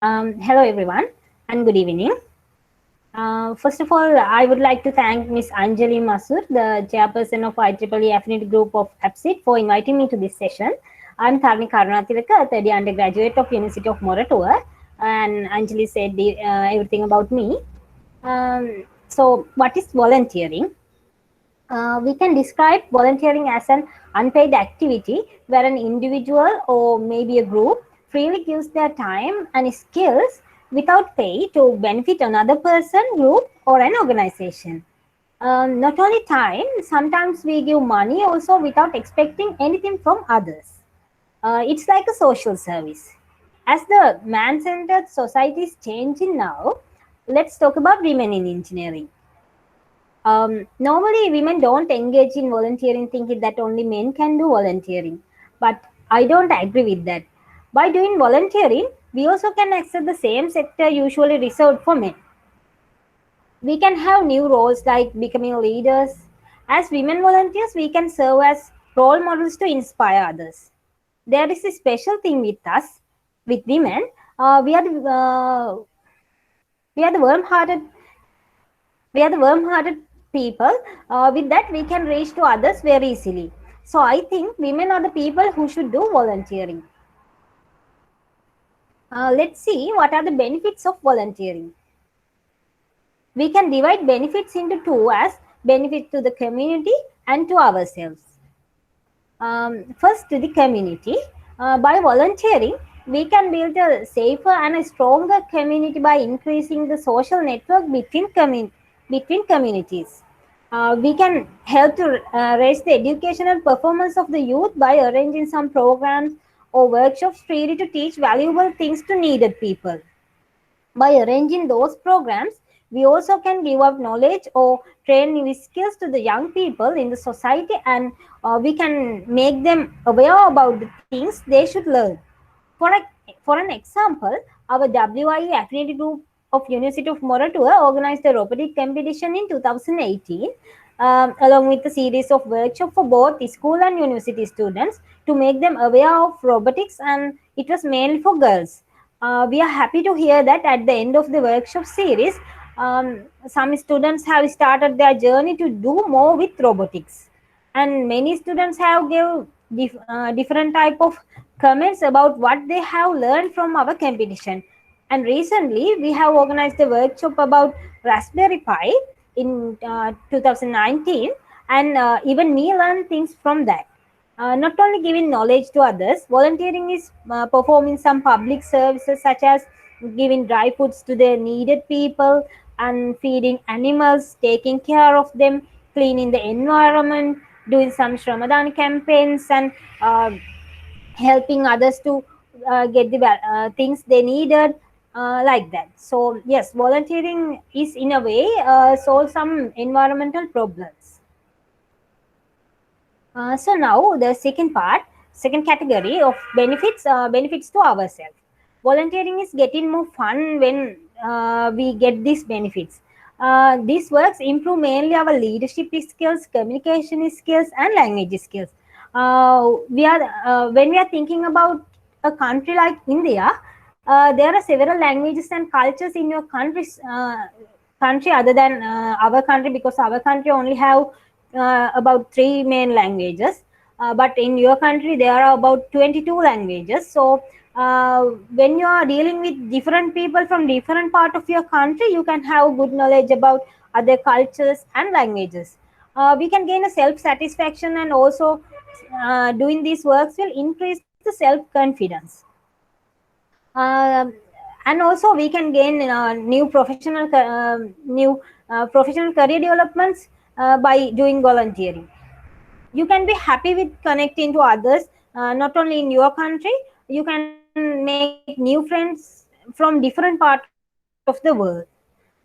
Hello everyone and good evening. First of all, I would like to thank Ms. Anjali Masur, the chairperson of IEEE Affinity Group of APSIT, for inviting me to this session. I'm Tharni Karunatilaka, a third year undergraduate of University of Moratuwa, and Anjali said everything about me. So, what is volunteering? We can describe volunteering as an unpaid activity where an individual or maybe a group freely gives their time and skills without pay to benefit another person, group, or an organization. Not only time, sometimes we give money also without expecting anything from others. It's like a social service. As the man centered society is changing now, let's talk about women in engineering. Normally, women don't engage in volunteering thinking that only men can do volunteering. But I don't agree with that. By doing volunteering, we also can access the same sector usually reserved for men. We can have new roles like becoming leaders. As women volunteers, we can serve as role models to inspire others. There is a special thing with us, with women. We are the warm-hearted we are the warm-hearted people. With that we can reach to others very easily. So I think women are the people who should do volunteering. Let's see what are the benefits of volunteering. We can divide benefits into two, as benefit to the community and to ourselves. First, to the community. By volunteering, we can build a safer and a stronger community by increasing the social network between communities. We can help to raise the educational performance of the youth by arranging some programs or workshops freely to teach valuable things to needed people. By arranging those programs, we also can give out knowledge or train new skills to the young people in the society, and we can make them aware about the things they should learn. For an example, our WIE Affinity Group of University of Moratuwa organized a robotic competition in 2018, along with a series of workshops for both school and university students to make them aware of robotics, and it was mainly for girls. We are happy to hear that at the end of the workshop series, some students have started their journey to do more with robotics, and many students have give different type of comments about what they have learned from our competition. And recently we have organized a workshop about Raspberry Pi in 2019, and even me learned things from that. Not only giving knowledge to others, volunteering is performing some public services such as giving dry foods to the needed people and feeding animals, taking care of them, cleaning the environment, doing some Ramadan campaigns, and uh, helping others to get the things they needed, like that. So yes, volunteering is in a way solve some environmental problems. So now the second category of benefits to ourselves. Volunteering is getting more fun when we get these benefits. These works improve mainly our leadership skills, communication skills, and language skills. We are When we are thinking about a country like India, there are several languages and cultures in your country other than our country, because our country only have about three main languages, but in your country there are about 22 languages. So when you are dealing with different people from different part of your country, you can have good knowledge about other cultures and languages. We can gain a self satisfaction, and also doing these works will increase the self confidence. um, and also we can gain new professional career developments by doing volunteering. You can be happy with connecting to others, not only in your country. You can make new friends from different part of the world.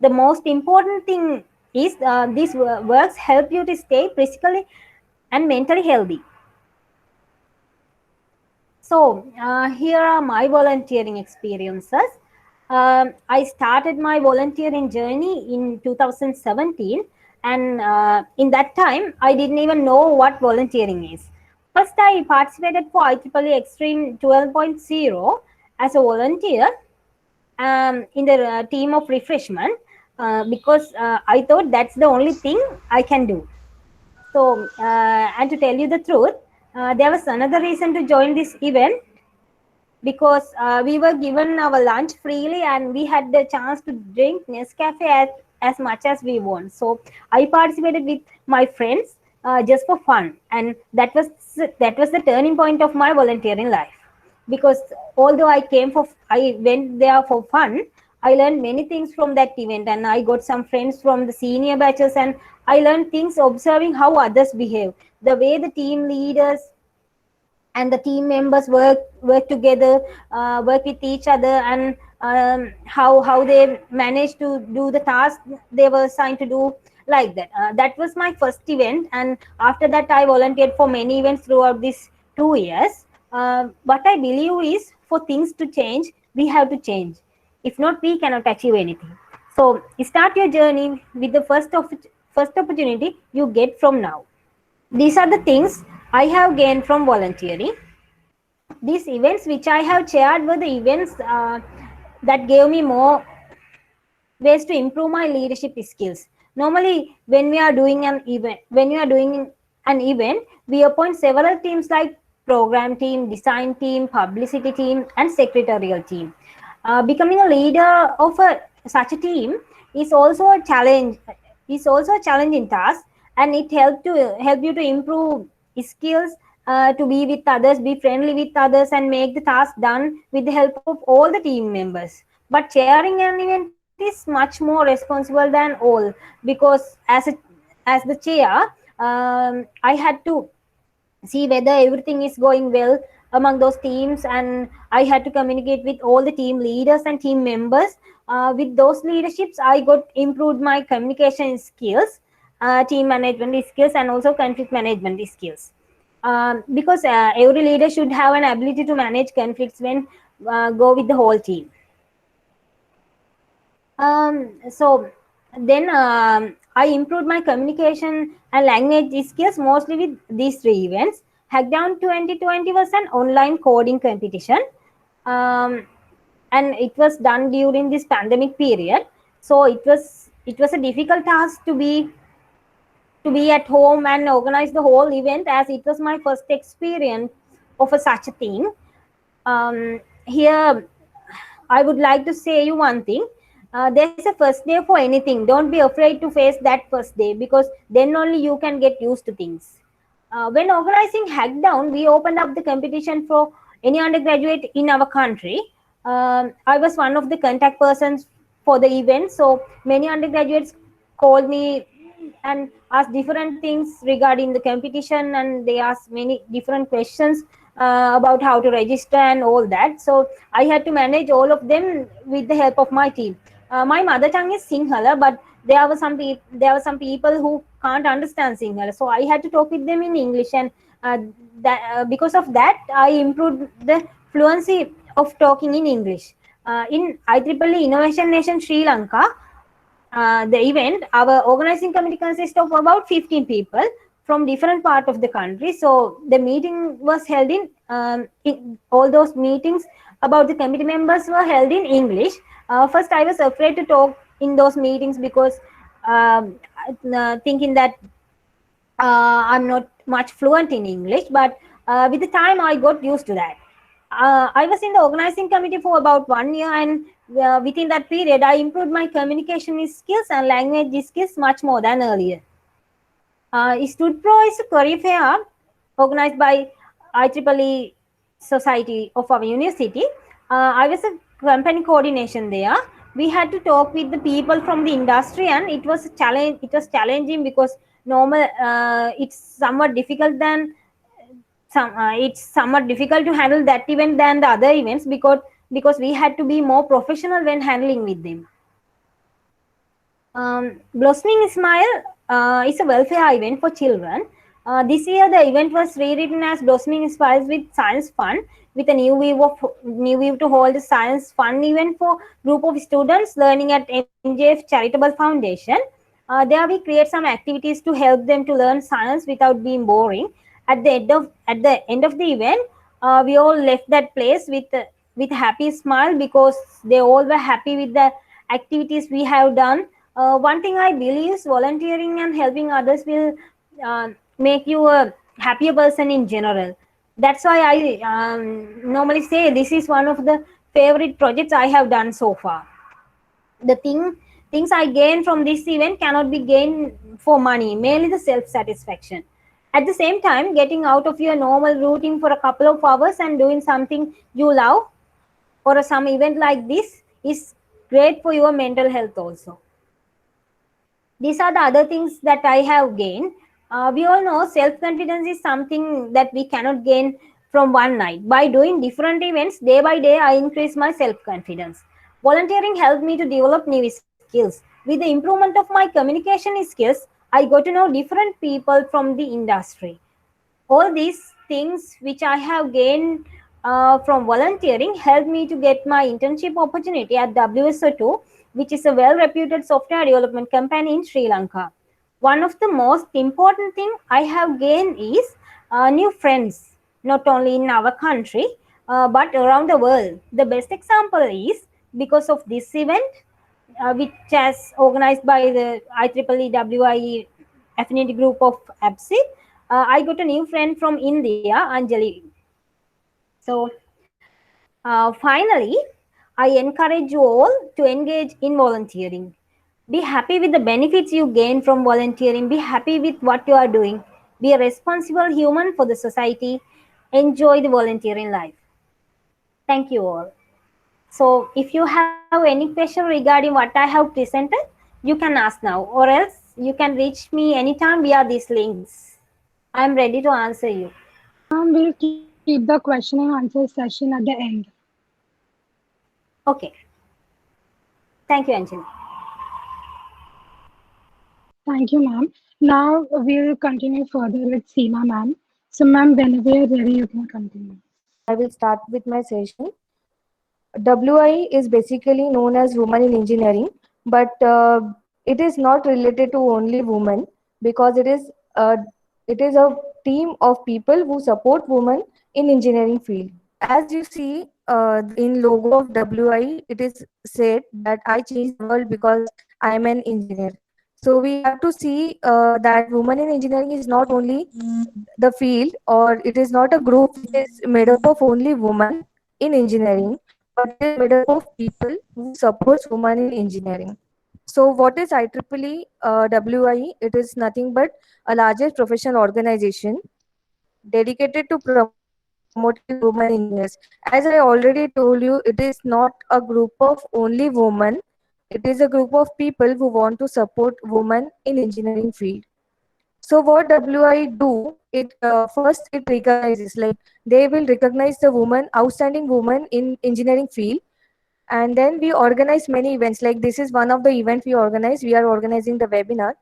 The most important thing is these works help you to stay physically and mentally healthy. So here are my volunteering experiences. I started my volunteering journey in 2017, and in that time, I didn't even know what volunteering is. First, I participated for IEEE Extreme 12.0 as a volunteer, in the team of refreshment, because I thought that's the only thing I can do. So, and to tell you the truth, there was another reason to join this event, because we were given our lunch freely and we had the chance to drink Nescafe as much as we want. So I participated with my friends just for fun, and that was the turning point of my volunteering life. Because although I went there for fun, I learned many things from that event, and I got some friends from the senior batches, and I learned things observing how others behave, the way the team leaders and the team members work together, work with each other, and how they manage to do the task they were assigned to do, like that. That was my first event, and after that I volunteered for many events throughout these 2 years. What I believe is, for things to change, we have to change. If not, we cannot achieve anything. So start your journey with the first opportunity you get from now. These are the things I have gained from volunteering. These events which I have chaired were the events that gave me more ways to improve my leadership skills. Normally, when we are doing an event, we appoint several teams like program team, design team, publicity team, and secretarial team. Becoming a leader of such a team is also a challenge. Is also a challenging task, and it help you to improve skills, to be with others, be friendly with others, and make the task done with the help of all the team members. But chairing an event is much more responsible than all, because as the chair, I had to see whether everything is going well among those teams, and I had to communicate with all the team leaders and team members. With those leaderships, I got improved my communication skills, team management skills, and also conflict management skills. Because every leader should have an ability to manage conflicts when go with the whole team. So then I improved my communication and language skills mostly with these three events. Hackdown 2020 was an online coding competition, um, and it was done during this pandemic period. So it was a difficult task to be at home and organize the whole event, as it was my first experience of such a thing. Here I would like to say you one thing. There's a first day for anything. Don't be afraid to face that first day, because then only you can get used to things. When organizing Hackdown, we opened up the competition for any undergraduate in our country. I was one of the contact persons for the event, so many undergraduates called me and asked different things regarding the competition, and they asked many different questions about how to register and all that. So I had to manage all of them with the help of my team. My mother tongue is Sinhala, but there were some people who can't understand Sinhala, so I had to talk with them in English, and because of that, I improved the fluency of talking in English. In IEEE Innovation Nation Sri Lanka, the event, our organizing committee consists of about 15 people from different part of the country. So the meeting was held in all those meetings about the committee members were held in English. First, I was afraid to talk in those meetings, because thinking that I'm not much fluent in English, but with the time I got used to that. I was in the organizing committee for about 1 year, and within that period, I improved my communication skills and language skills much more than earlier. StudPro is a career fair organized by IEEE Society of our university. I was a company coordination there. We had to talk with the people from the industry, and it was a challenge. It was challenging, because it's somewhat difficult than it's somewhat difficult to handle that event than the other events, because we had to be more professional when handling with them. Blossoming Smile is a welfare event for children. This year, the event was rewritten as Blossoming Smiles with Science Fun, with a new view to hold a science fun event for group of students learning at MJF Charitable Foundation. There, we create some activities to help them to learn science without being boring. At the end of the event, we all left that place with with happy smile because they all were happy with the activities we have done. One thing I believe is volunteering and helping others will make you a happier person in general. That's why I normally say this is one of the favorite projects I have done so far. The things I gain from this event cannot be gained for money, mainly the self satisfaction. At the same time, getting out of your normal routine for a couple of hours and doing something you love or some event like this is great for your mental health also. These are the other things that I have gained. We all know self confidence is something that we cannot gain from one night. By doing different events day by day, I increase my self confidence. Volunteering helped me to develop new skills. With the improvement of my communication skills, I got to know different people from the industry. All these things which I have gained from volunteering helped me to get my internship opportunity at WSO2, which is a well reputed software development company in Sri Lanka. One of the most important thing I have gained is new friends, not only in our country but around the world. The best example is because of this event, which is organized by the IEEE affinity group of APSI. I got a new friend from India, Anjali. So finally, I encourage you all to engage in volunteering. Be happy with the benefits you gain from volunteering. Be happy with what you are doing. Be a responsible human for the society. Enjoy the volunteering life. Thank you all. So, if you have any question regarding what I have presented, you can ask now, or else you can reach me anytime via these links. I am ready to answer you. Ma'am, we'll keep the question and answer session at the end. Okay. Thank you, Anjali. Thank you, ma'am. Now we'll continue further with Seema, ma'am. So, ma'am, whenever you're ready, you can continue. I will start with my session. WI is basically known as Women in Engineering, but it is not related to only women because uh, it is a team of people who support women in engineering field. As you see in logo of WI, it is said that I change the world because I am an engineer. So we have to see that women in engineering is not only the field, or it is not a group which is made up of only women in engineering, but it is made up of people who supports women in engineering. So what is IEEE WI? It is nothing but a largest professional organization dedicated to promoting women engineers. As I already told you, it is not a group of only women. It is a group of people who want to support women in engineering field. So what WI do? It first it recognizes, like they will recognize the woman, outstanding woman in engineering field, and then we organize many events. Like this is one of the event we organize. We are organizing the webinar.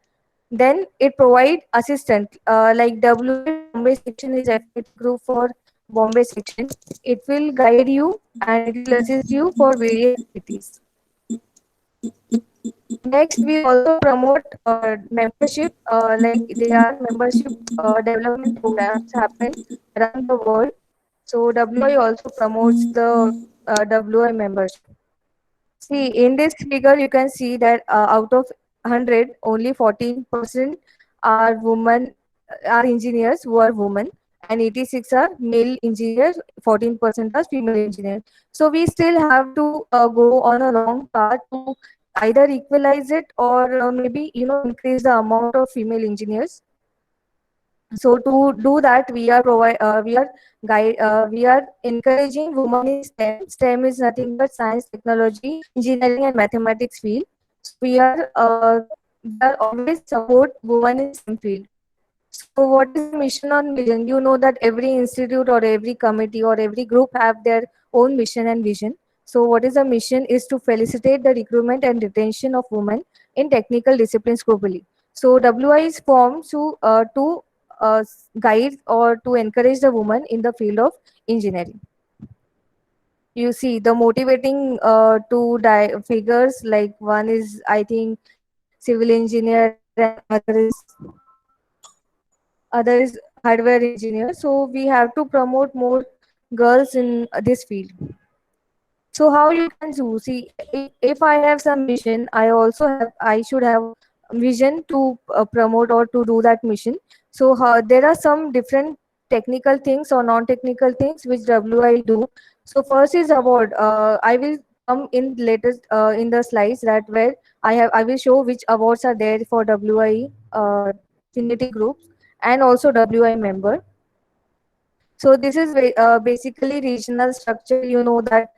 Then it provide assistant, like WI Bombay section is affinity group for Bombay section. It will guide you and it will assist you for various activities. Next, we also promote membership. Like there are membership development programs happen around the world. So WI also promotes the WI membership. See, in this figure, you can see that out of 100, only 14% are women, are engineers who are women, and 86 are male engineers, 14% are female engineers. So we still have to go on a long path to either equalize it, or maybe increase the amount of female engineers. So to do that, we are encouraging women in STEM. STEM is nothing but science, technology, engineering, and mathematics field. So we are always support women in STEM field. So what is the mission or vision? You know that every institute or every committee or every group have their own mission and vision. So what is the mission is to facilitate the recruitment and retention of women in technical disciplines globally. So WI is formed to guide or to encourage the woman in the field of engineering. You see the motivating figures, like one is I think civil engineer and other is hardware engineer. So we have to promote more girls in this field. So how you can do? See, if I have some mission, I should have vision to promote or to do that mission. So there are some different technical things or non-technical things which WI do. So first is award. I will come in latest in the slides that where I will show which awards are there for WI affinity groups and also WI member. So this is basically regional structure. You know that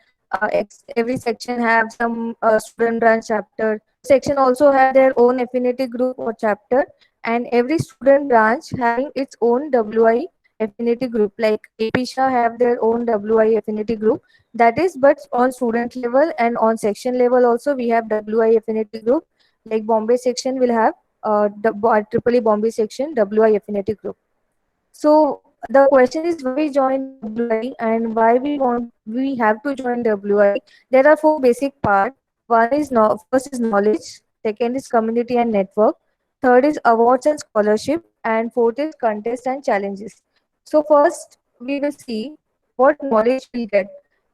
every section have some student branch chapter. Section also have their own affinity group or chapter, and every student branch having its own WI affinity group. Like APISHA have their own WI affinity group. That is, but on student level and on section level also we have WI affinity group. Like Bombay section will have Triple E Bombay section WI affinity group. So the question is why we join WI and why we have to join WI. There are four basic parts. One is first is knowledge, second is community and network, third is awards and scholarship, and fourth is contest and challenges. So first we will see what knowledge we'll get.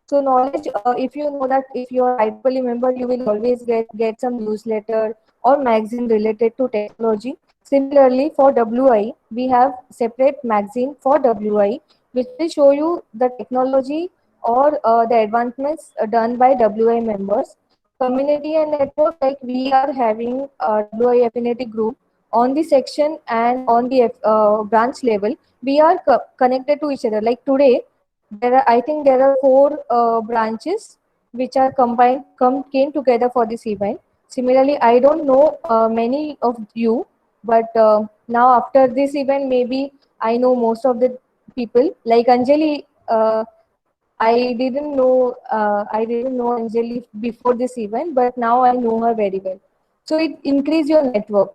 So knowledge, if you know that if you are IEEE member, you will always get some newsletter or magazine related to technology. Similarly, for WI, we have separate magazine for WI, which will show you the technology or the advancements done by WI members. Community and network, like we are having a WI affinity group on the section and on the branch level. We are connected to each other. Like today, I think there are four branches which are combined, came together for this event. Similarly, I don't know many of you, but now after this event, maybe I know most of the people. Like Anjali, I didn't know Anjali before this event, but now I know her very well. So it increase your network.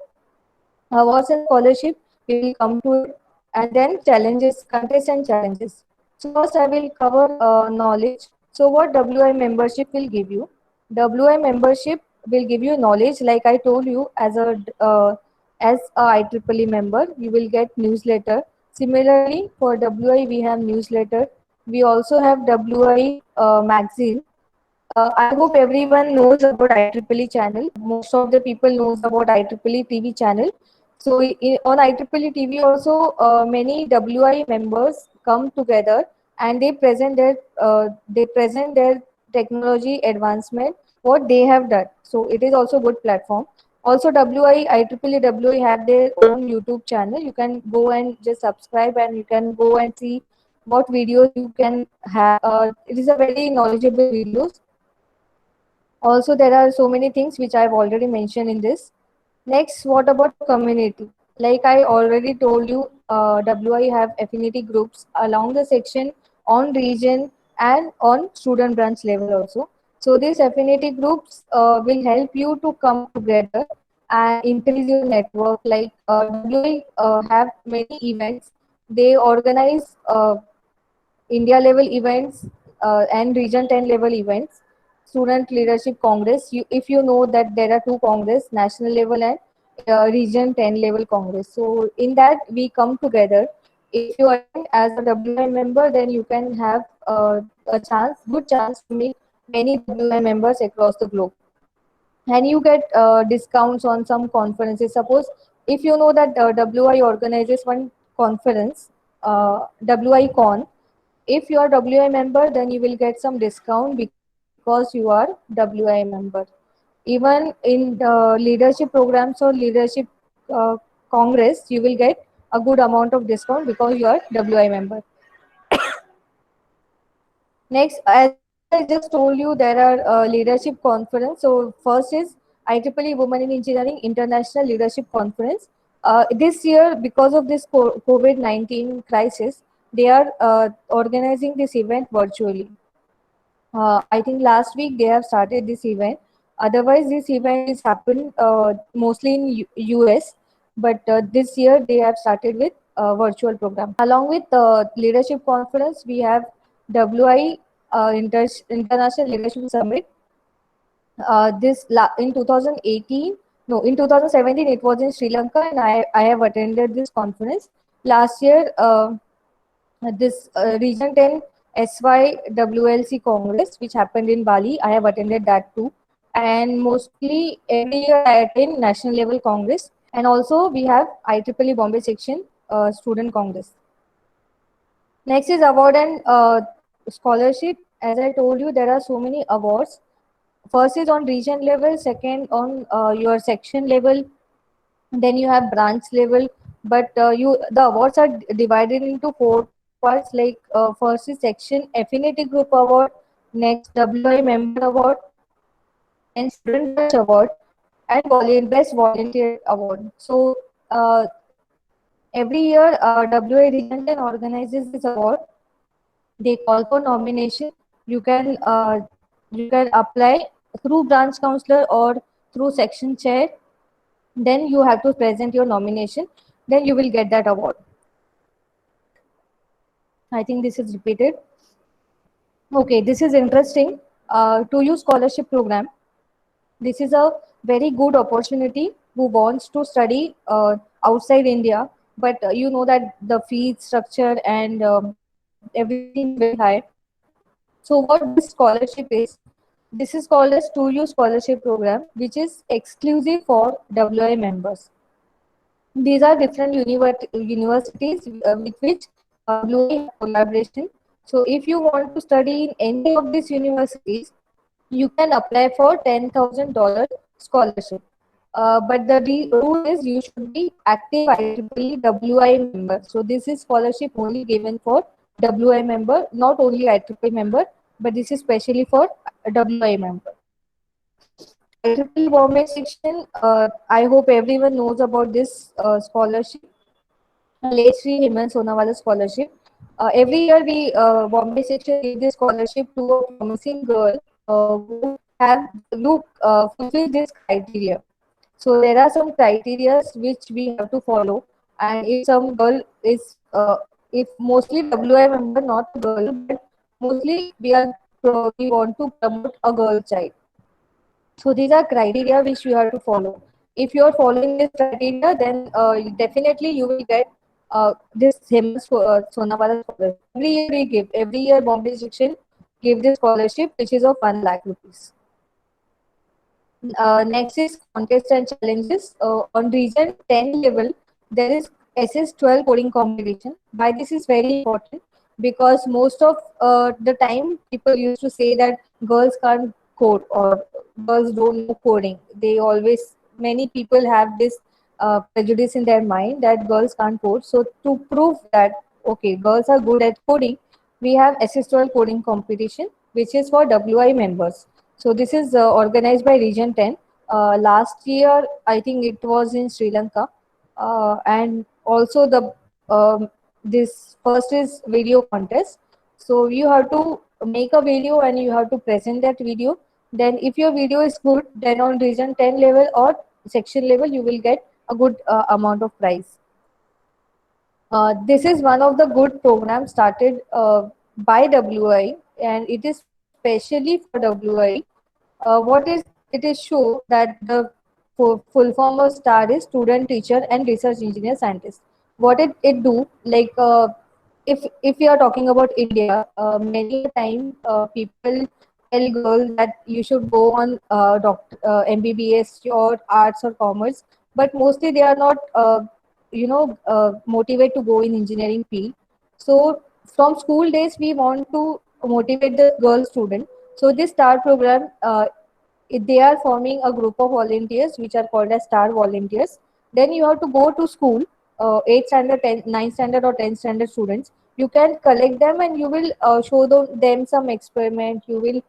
Awards and scholarship, we will come to it, and then challenges, contests and challenges. So first I will cover knowledge. So what WI membership will give you? WI membership will give you knowledge, like I told you, as a IEEE member, you will get newsletter. Similarly, for WI, we have newsletter. We also have WI magazine. I hope everyone knows about IEEE channel. Most of the people knows about IEEE TV channel. So on IEEE TV also, many WI members come together and they present their technology advancement, what they have done. So it is also good platform. Also IEEE WI have their own YouTube channel. You can go and just subscribe and you can go and see what videos you can have. It is a very knowledgeable videos. Also, there are so many things which I've already mentioned in this. Next, what about community? Like I already told you, WI have affinity groups along the section, on region, and on student branch level also. So these affinity groups will help you to come together and increase your network. Like WI have many events. They organize India level events and Region 10 level events. Student Leadership Congress. If you know that there are two Congress, national level and Region 10 level Congress. So in that we come together. If you attend as a WI member, then you can have good chance to meet many WI members across the globe, and you get discounts on some conferences. Suppose if you know that WI organizes one conference, WI Con, if you are WI member, then you will get some discount because you are WI member. Even in the leadership programs or leadership uh, congress, you will get a good amount of discount because you are WI member. Next, as I just told you, there are leadership conference. So first is IEEE Women in Engineering International Leadership Conference. This year, because of this COVID-19 crisis, they are organizing this event virtually. I think last week they have started this event. Otherwise, this event is happen mostly in US, but this year they have started with virtual program. Along with the leadership conference, we have WI International Leadership Summit. In 2018, no, in 2017 it was in Sri Lanka, and I have attended this conference last year. This Region 10 SYWLC Congress, which happened in Bali. I have attended that too. And mostly every year I attend national level Congress. And also we have IEEE Bombay section student Congress. Next is award and scholarship. As I told you, there are so many awards. First is on region level, second on your section level, then you have branch level. But the awards are divided into four parts. Like first is section affinity group award, next WI member award, then student batch award, and best volunteer award. So every year WI Region 10 organizes this award. They call for nomination. You can you can apply through branch counselor or through section chair. Then you have to present your nomination. Then you will get that award. I think this is repeated. Okay, this is interesting. To use scholarship program, this is a very good opportunity who wants to study outside India, but you know that the fee structure and everything is very high. So what this scholarship is, this is called as 2U scholarship program, which is exclusive for WI members. These are different universities with which WI have collaboration. So if you want to study in any of these universities, you can apply for $10,000 scholarship. But the rule is you should be active IEEE WI member. So this is scholarship only given for WI member, not only IEEE member, but this is specially for WI member. IEEE Bombay section, I hope everyone knows about this scholarship, late Sri Hemant Sonawala scholarship. Every year we Bombay section give this scholarship to a promising girl who have fulfill this criteria. So there are some criteria which we have to follow, and if some girl is if mostly WI member, not a girl, but mostly we want to promote a girl child. So these are criteria which you have to follow. If you are following this criteria, then definitely you will get this Hemant Sonawala scholarship. Every year we give. Every year Bombay section give this scholarship, which is of 1 lakh rupees. Next is contest and challenges. On region 10 level, there is SS12 coding competition. Why this is very important? Because most of the time people used to say that girls can't code or girls don't know coding. They always, many people have this prejudice in their mind that girls can't code. So to prove that, okay, girls are good at coding, we have SS12 coding competition, which is for WI members. So this is organized by Region 10. Last year, I think it was in Sri Lanka, and also the this first is video contest. So you have to make a video and you have to present that video. Then, if your video is good, then on Region 10 level or section level, you will get a good amount of prize. This is one of the good programs started by WI, and it is specially for WI. What is it is show that the full form of STAR is student, teacher, and research engineer scientist. What it do, like if we are talking about India, many a time people tell girls that you should go on MBBS or arts or commerce, but mostly they are not motivated to go in engineering field. So from school days we want to motivate the girl student. So this STAR program, they are forming a group of volunteers which are called as STAR volunteers. Then you have to go to school, 8th standard, 10th, 9th standard or 10th standard students. You can collect them and you will show them some experiment. You will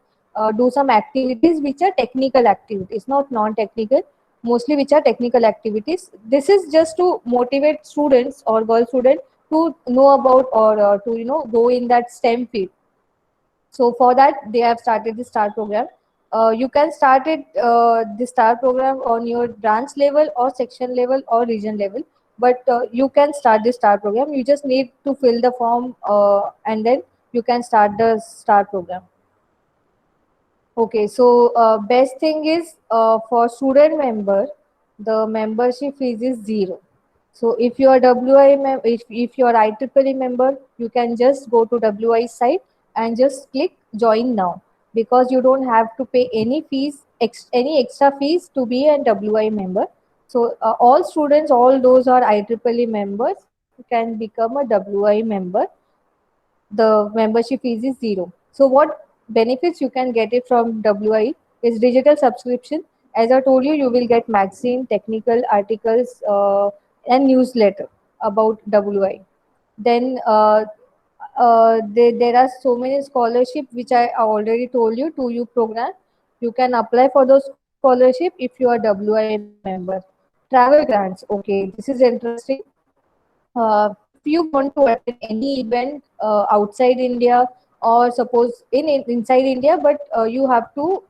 do some activities which are technical activities, not non-technical, mostly which are technical activities. This is just to motivate students or girl students to know about or to go in that STEM field. So for that, they have started the STAR program. You can start it the STAR program on your branch level or section level or region level. But you can start the STAR program. You just need to fill the form and then you can start the STAR program. Okay, so best thing is for student member, the membership fees is zero. So if you are if you are IEEE member, you can just go to WI site and just click join now, because you don't have to pay any fees, any extra fees to be a WI member. So all students, all those are IEEE members, can become a WI member. The membership fees is zero. So what benefits you can get it from WI is digital subscription. As I told you, you will get magazine, technical articles, and newsletter about WI. Then there are so many scholarships which I already told you, 2U program. You can apply for those scholarship if you are WI member. Travel grants. Okay, this is interesting. If you want to attend any event outside India, or suppose inside India, but you have to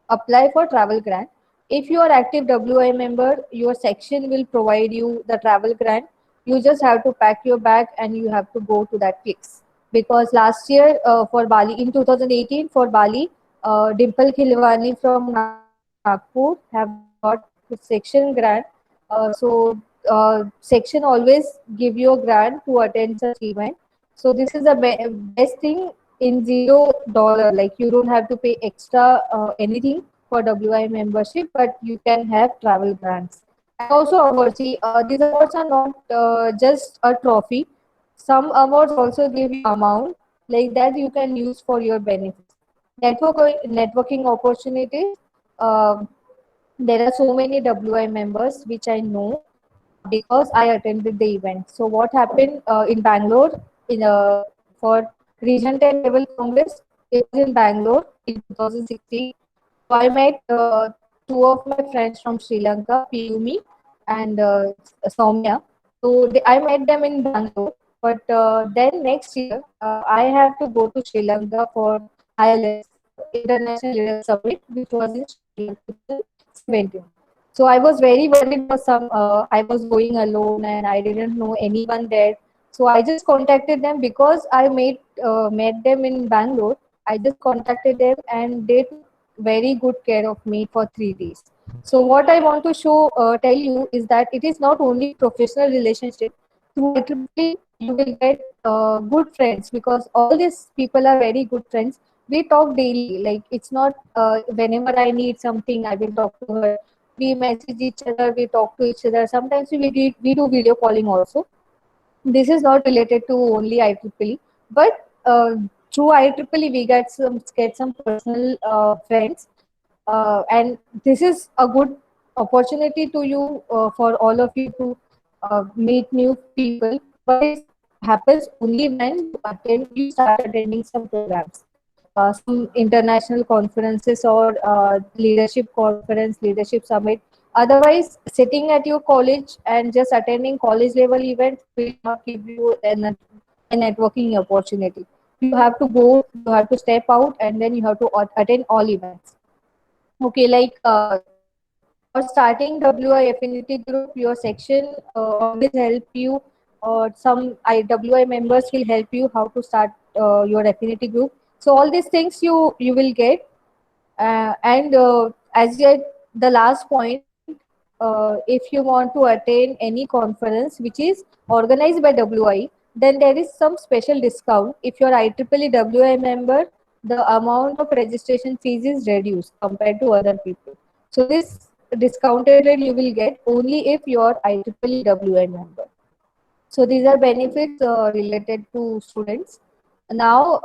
apply for travel grant. If you are active WI member, your section will provide you the travel grant. You just have to pack your bag and you have to go to that place. Because last year for Bali, in 2018 for Bali, Dimple Khilwani from Nagpur have got section grant. Section always give you a grant to attend such event. So this is the best thing in $0. Like you don't have to pay extra anything for WI membership, but you can have travel grants. And also awards. See, these awards are not just a trophy. Some awards also give you amount like that you can use for your benefits. Networking opportunities. There are so many WI members which I know because I attended the event. So what happened in Bangalore in for Region 10 level Congress? It was in Bangalore in 2016. So I met two of my friends from Sri Lanka, Piyumi and Soumya. So I met them in Bangalore. But then next year, I have to go to Sri Lanka for ILS, International Leader Summit, which was in Sri Lanka 2017. So I was very worried for some. I was going alone and I didn't know anyone there. So I just contacted them because I met them in Bangalore. I just contacted them and they took very good care of me for 3 days. So what I want to tell you is that it is not only professional relationship. Through IEEE, you will get good friends because all these people are very good friends. We talk daily. Like it's not whenever I need something, I will talk to her. We message each other, we talk to each other. Sometimes we do video calling also. This is not related to only IEEE, but through IEEE we get some personal friends, and this is a good opportunity to you for all of you to meet new people. But it happens only when you start attending some programs, some international conferences or leadership conference, leadership summit. Otherwise, sitting at your college and just attending college level events will not give you a networking opportunity. You have to go, you have to step out, and then you have to attend all events. Okay, like for starting WI affinity group, your section always help you, or some WI members will help you how to start your affinity group. So all these things you will get, and as yet the last point, if you want to attain any conference which is organized by WI, then there is some special discount. If you're IEEE WI member, the amount of registration fees is reduced compared to other people. So this discounted rate you will get only if you're IEEE WI member. So these are benefits related to students. Now,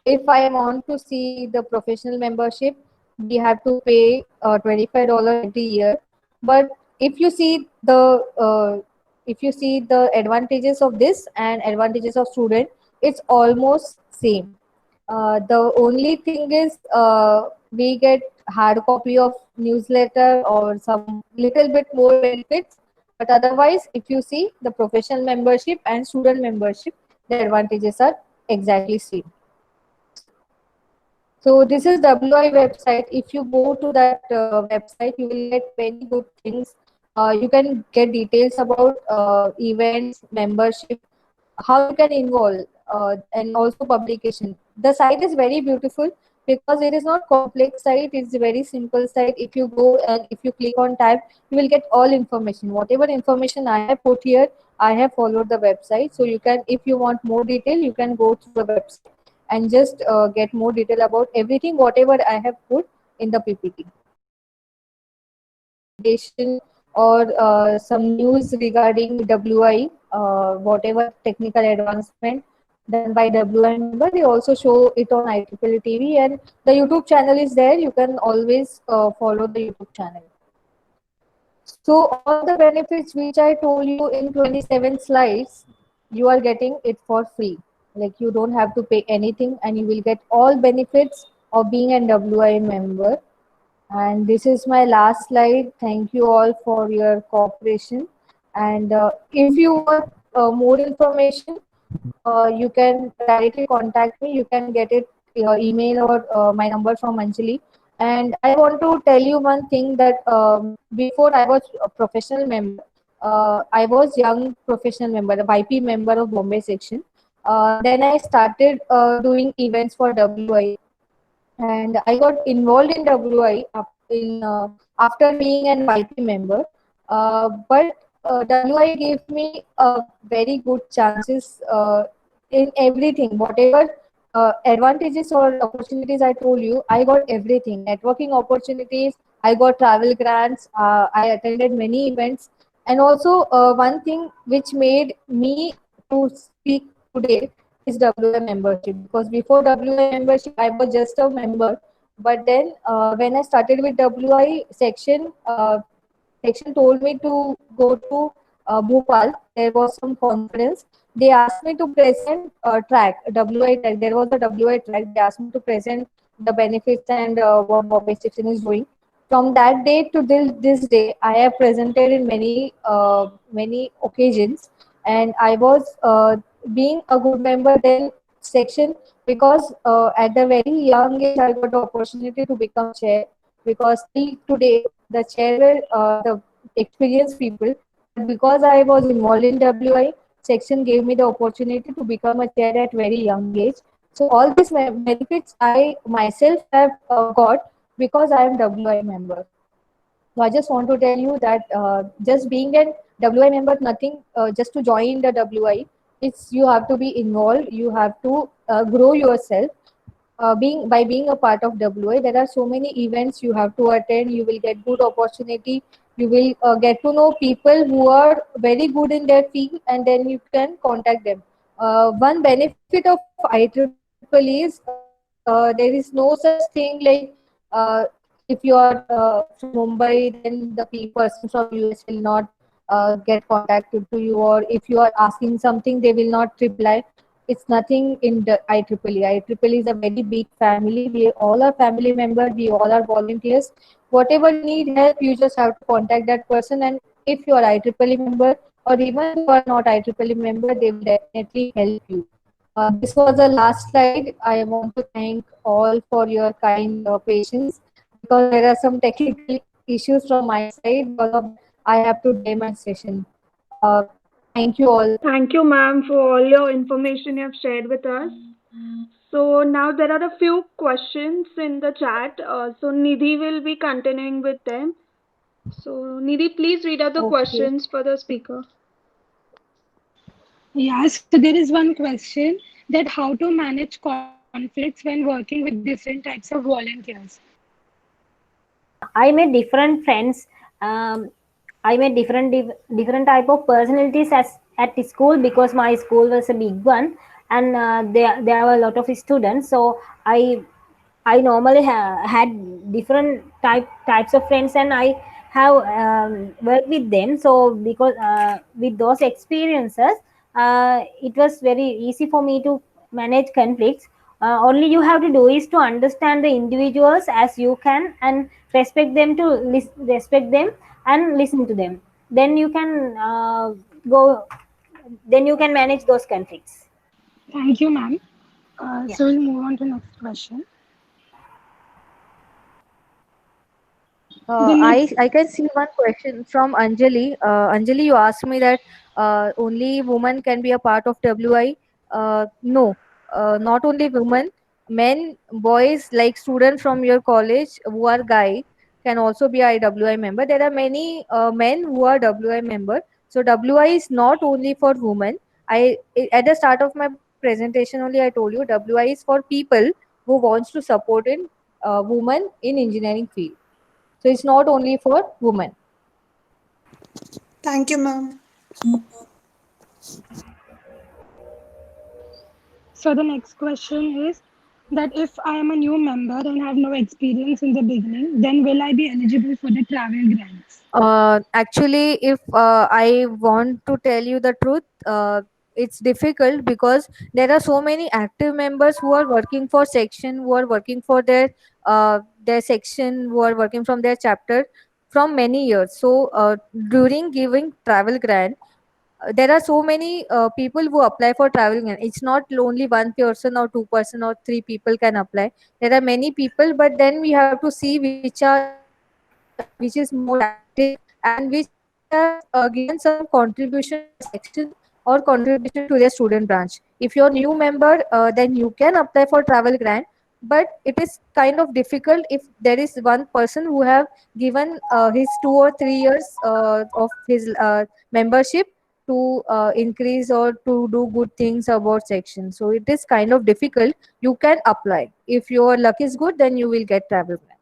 if I want to see the professional membership, we have to pay $25 every year. But if you see the advantages of this and advantages of student, it's almost same. The only thing is we get hard copy of newsletter or some little bit more benefits. But otherwise, if you see the professional membership and student membership, the advantages are exactly same. So this is WI website. If you go to that website, you will get many good things. You can get details about events, membership, how you can involve, and also publication. The site is very beautiful because it is not complex site. It's a very simple site. If you go and if you click on tab, you will get all information. Whatever information I have put here, I have followed the website. So you can, if you want more detail, you can go to the website. and just get more detail about everything whatever I have put in the PPT. Updation or some news regarding WI, whatever technical advancement done by WI member, they also show it on IEEE TV, and the YouTube channel is there. You can always follow the YouTube channel. So all the benefits which I told you in 27 slides, you are getting it for free. Like you don't have to pay anything, and you will get all benefits of being a WI member. And this is my last slide. Thank you all for your cooperation. And if you want more information, you can directly contact me. You can get it your email or my number from Anjali. And I want to tell you one thing that before I was a professional member, I was young professional member, a YP member of Bombay section. Then I started doing events for WI, and I got involved in WI after being an YP member. But WI gave me very good chances in everything, whatever advantages or opportunities I told you. I got everything: networking opportunities. I got travel grants. I attended many events, and also one thing which made me to speak today is WI membership, because before WI membership I was just a member. But then when I started with WI section, section told me to go to Bhopal. There was some conference. They asked me to present track, WI track. There was a WI track. They asked me to present the benefits and what Bombay section is doing. From that day to this day, I have presented in many occasions, and I was being a good member then section, because at the very young age I got the opportunity to become chair, because till today the chair were the experienced people, but because I was involved in WI section gave me the opportunity to become a chair at very young age. So all these benefits I myself have got because I am WI member. So I just want to tell you that just being a WI member, nothing. Just to join the WI, it's you have to be involved. You have to grow yourself. Being a part of WI, there are so many events you have to attend. You will get good opportunity. You will get to know people who are very good in their field, and then you can contact them. One benefit of IEEE is there is no such thing like if you are from Mumbai, then the person from US will not get contacted to you, or if you are asking something, they will not reply. It's nothing in the IEEE. IEEE is a very big family. We all are family members. We all are volunteers. Whatever you need help, you just have to contact that person. And if you are IEEE member, or even you are not IEEE member, they will definitely help you. This was the last slide. I want to thank all for your kind patience, because there are some technical issues from my side. Because of I have to delay my session. Uh, Thank you all. Thank you, ma'am, for all your information you have shared with us. So now there are a few questions in the chat. So Nidhi will be continuing with them. So Nidhi, please read out the Okay. questions for the speaker. Yeah, so there is one question that how to manage conflicts when working with different types of volunteers. I made different friends. Um, I made different type of personalities as at the school, because my school was a big one, and there were a lot of students. So I normally had different types of friends, and I have worked with them. So because with those experiences, it was very easy for me to manage conflicts. Only you have to do is to understand the individuals as you can, and respect them and listen to them. Then you can go. Then you can manage those conflicts. Thank you, ma'am. Yeah. So we'll move on to next question. The next, I can see one question from Anjali. Anjali, you asked me that only women can be a part of WI. No, not only women, men, boys, like students from your college who are guy can also be a WI member. There are many men who are WI member. So WI is not only for women. At the start of my presentation only I told you, WI is for people who wants to support in women in engineering field. So it's not only for women. Thank you, ma'am. So the next question is that if I am a new member and have no experience in the beginning, then will I be eligible for the travel grants? Actually, if I want to tell you the truth, it's difficult because there are so many active members who are working for section, who are working for their section, who are working from their chapter from many years. So during giving travel grant, there are so many people who apply for travel grant. It's not only one person or two-person or three people can apply. There are many people, but then we have to see which is more active and which have given some contribution to their section or contribution to their student branch. If you're new member, then you can apply for travel grant, but it is kind of difficult if there is one person who have given his 2 or 3 years of his membership to increase or to do good things about section. So it is kind of difficult. You can apply. If your luck is good, then you will get travel grant.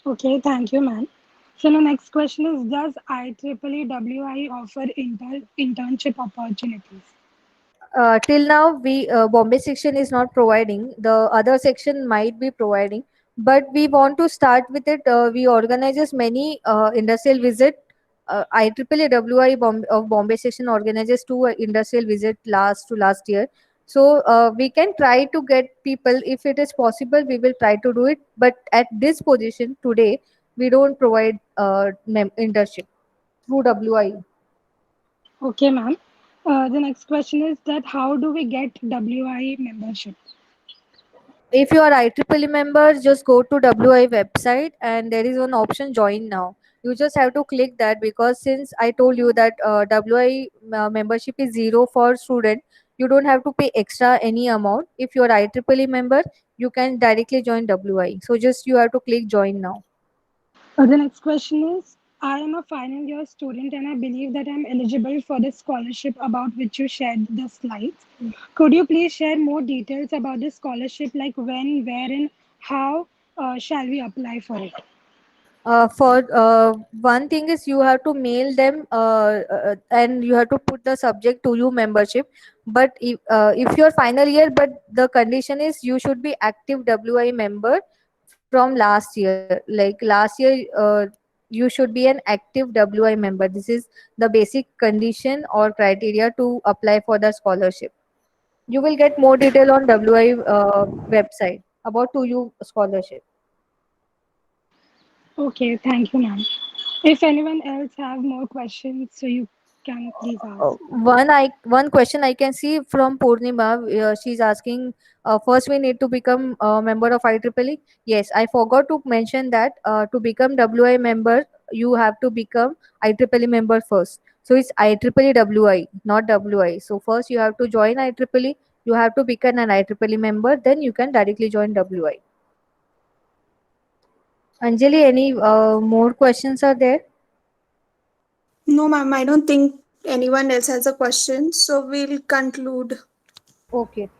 Okay, thank you, ma'am. So the next question is, does IEEE offer internship opportunities? Till now we Bombay section is not providing, the other section might be providing, but we want to start with it. We organizes many industrial visit. IEEE of Bombay section organizes two industrial visit last year. So we can try to get people. If it is possible, we will try to do it, but at this position today we don't provide internship through WI. Okay, ma'am. The next question is that how do we get WI membership? If you are IEEE member, just go to WI website and there is one option join now. You just have to click that because since I told you that WI membership is zero for student, you don't have to pay extra any amount. If you are IEEE member, you can directly join WI. So just you have to click join now. The next question is, I am a final year student and I believe that I'm eligible for the scholarship about which you shared the slides. Could you please share more details about the scholarship, like when, where, and how shall we apply for it? For one thing is you have to mail them and you have to put the subject to you membership. But if you're final year, but the condition is you should be active WI member from last year. Like last year, you should be an active WI member. This is the basic condition or criteria to apply for the scholarship. You will get more detail on WI website about to you scholarship. Okay, thank you, ma'am. If anyone else have more questions, so you can please ask. One question I can see from Purnima. She's asking. First, we need to become a member of IEEE. Yes, I forgot to mention that to become WI member, you have to become IEEE member first. So it's IEEE WI, not WI. So first you have to join IEEE. You have to become an IEEE member. Then you can directly join WI. Anjali, any more questions are there? No, ma'am, I don't think anyone else has a question, so we'll conclude. Okay.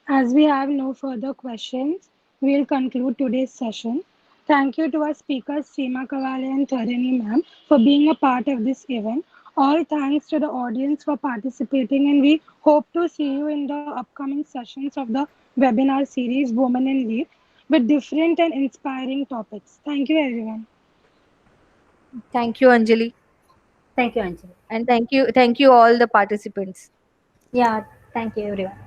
As we have no further questions, we'll conclude today's session. Thank you to our speakers Seema Kawale and Tarini ma'am for being a part of this event. All thanks to the audience for participating, and we hope to see you in the upcoming sessions of the webinar series Women in Lead with different and inspiring topics. Thank you, everyone. Thank you, Anjali. Thank you, Anjali. And thank you all the participants. Yeah, thank you, everyone.